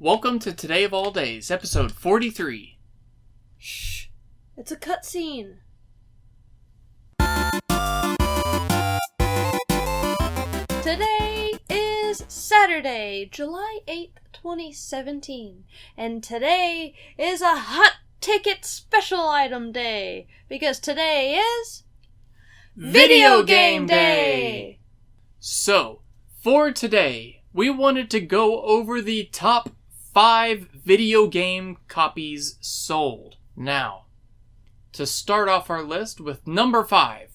Welcome to Today of All Days, episode 43. Shh, it's a cutscene. Today is Saturday, July 8th, 2017, and today is a hot ticket special item day, because today is Video Game Day! So, for today, we wanted to go over the top 5 video game copies sold. Now, to start off our list with number 5,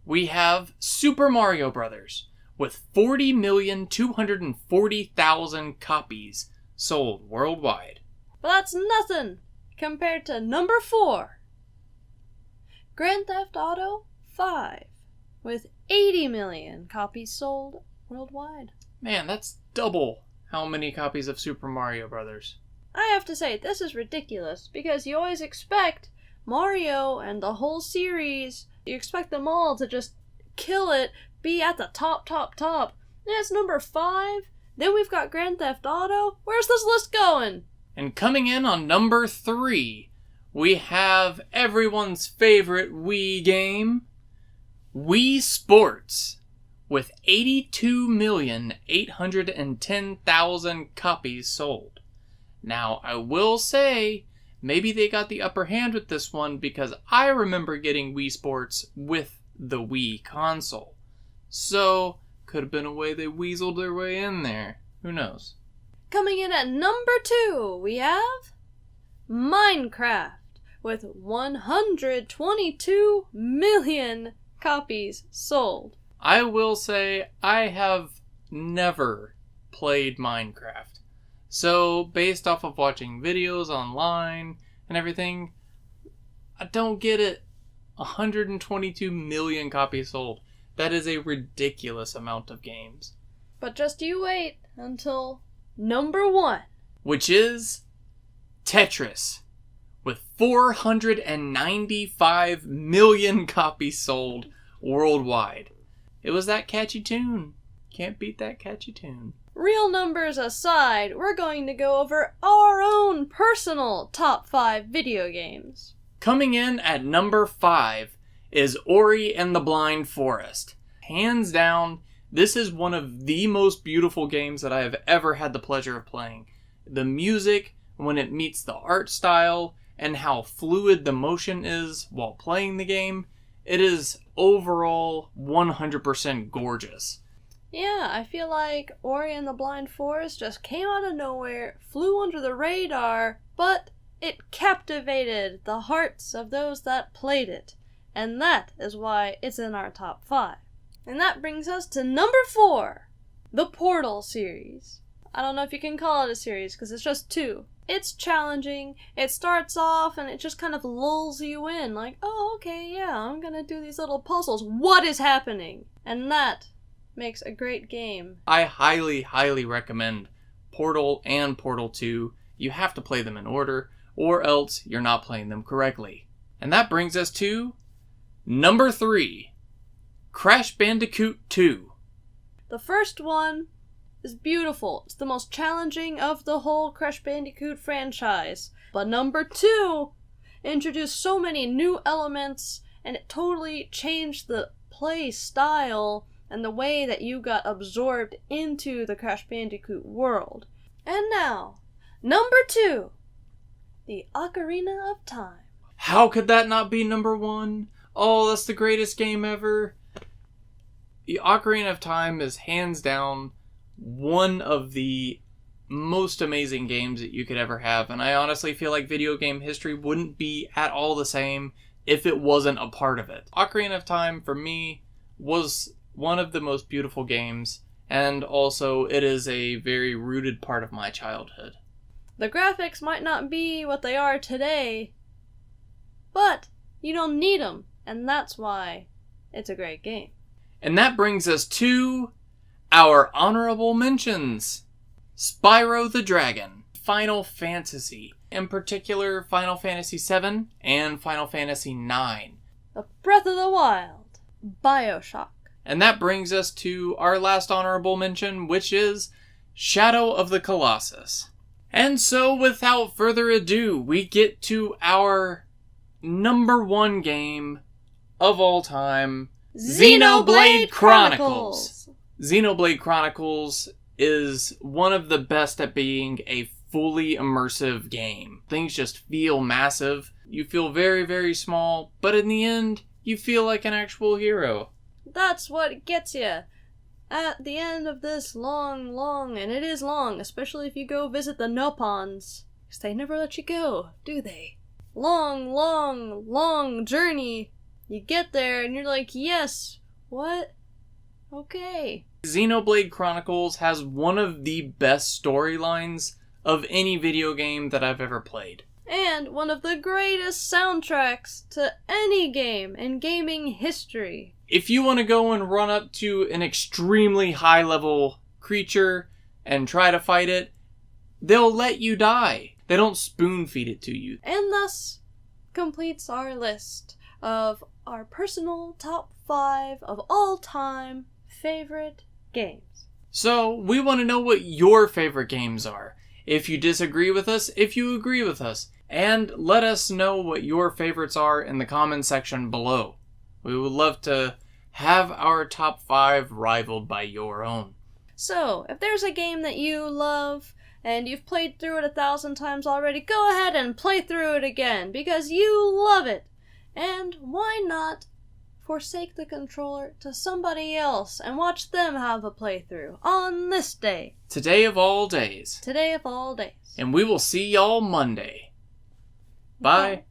we have Super Mario Bros. With 40,240,000 copies sold worldwide. But that's nothing compared to number 4, Grand Theft Auto 5, with 80 million copies sold worldwide. Man, that's double how many copies of Super Mario Bros. I have to say, this is ridiculous, because you always expect Mario and the whole series, you expect them all to just kill it, be at the top. And it's number 5. Then we've got Grand Theft Auto. Where's this list going? And coming in on number 3, we have everyone's favorite Wii game, Wii Sports, with 82,810,000 copies sold. Now, I will say, maybe they got the upper hand with this one because I remember getting Wii Sports with the Wii console. So, could have been a way they weaseled their way in there. Who knows? Coming in at number 2, we have Minecraft, with 122 million copies sold. I will say I have never played Minecraft. So, based off of watching videos online and everything, I don't get it. 122 million copies sold. That is a ridiculous amount of games. But just you wait until number 1. Which is Tetris, with 495 million copies sold worldwide. It was that catchy tune. Can't beat that catchy tune. Real numbers aside, we're going to go over our own personal top 5 video games. Coming in at number 5 is Ori and the Blind Forest. Hands down, this is one of the most beautiful games that I have ever had the pleasure of playing. The music, when it meets the art style, and how fluid the motion is while playing the game, it is overall 100% gorgeous. Yeah, I feel like Ori and the Blind Forest just came out of nowhere, flew under the radar, but it captivated the hearts of those that played it. And that is why it's in our top 5. And that brings us to number 4, the Portal series. I don't know if you can call it a series, because it's just 2. It's challenging, it starts off, and it just kind of lulls you in, like, oh, okay, yeah, I'm gonna do these little puzzles. What is happening? And that makes a great game. I highly recommend Portal and Portal 2. You have to play them in order, or else you're not playing them correctly. And that brings us to number 3, Crash Bandicoot 2. The first one is beautiful. It's the most challenging of the whole Crash Bandicoot franchise. But number 2 introduced so many new elements, and it totally changed the play style and the way that you got absorbed into the Crash Bandicoot world. And now, number 2, the Ocarina of Time. How could that not be number 1? Oh, that's the greatest game ever. The Ocarina of Time is hands down one of the most amazing games that you could ever have, and I honestly feel like video game history wouldn't be at all the same if it wasn't a part of it. Ocarina of Time, for me, was one of the most beautiful games, and also it is a very rooted part of my childhood. The graphics might not be what they are today, but you don't need them, and that's why it's a great game. And that brings us to our honorable mentions. Spyro the Dragon, Final Fantasy, in particular Final Fantasy VII and Final Fantasy IX. The Breath of the Wild, BioShock. And that brings us to our last honorable mention, which is Shadow of the Colossus. And so, without further ado, we get to our number one game of all time, Xenoblade Chronicles. Xenoblade Chronicles is one of the best at being a fully immersive game. Things just feel massive. You feel very, very small, but in the end, you feel like an actual hero. That's what gets you. At the end of this long, and it is long, especially if you go visit the Nopons, because they never let you go, do they? Long journey. You get there and you're like, yes, what? Okay. Xenoblade Chronicles has one of the best storylines of any video game that I've ever played. And one of the greatest soundtracks to any game in gaming history. If you want to go and run up to an extremely high-level creature and try to fight it, they'll let you die. They don't spoon-feed it to you. And thus completes our list of our personal top 5 of all-time favorite games. So, we want to know what your favorite games are. If you disagree with us, if you agree with us. And let us know what your favorites are in the comment section below. We would love to have our top 5 rivaled by your own. So, if there's a game that you love and you've played through it 1,000 times already, go ahead and play through it again because you love it. And why not forsake the controller to somebody else and watch them have a playthrough on this day. Today of all days. Today of all days. And we will see y'all Monday. Bye.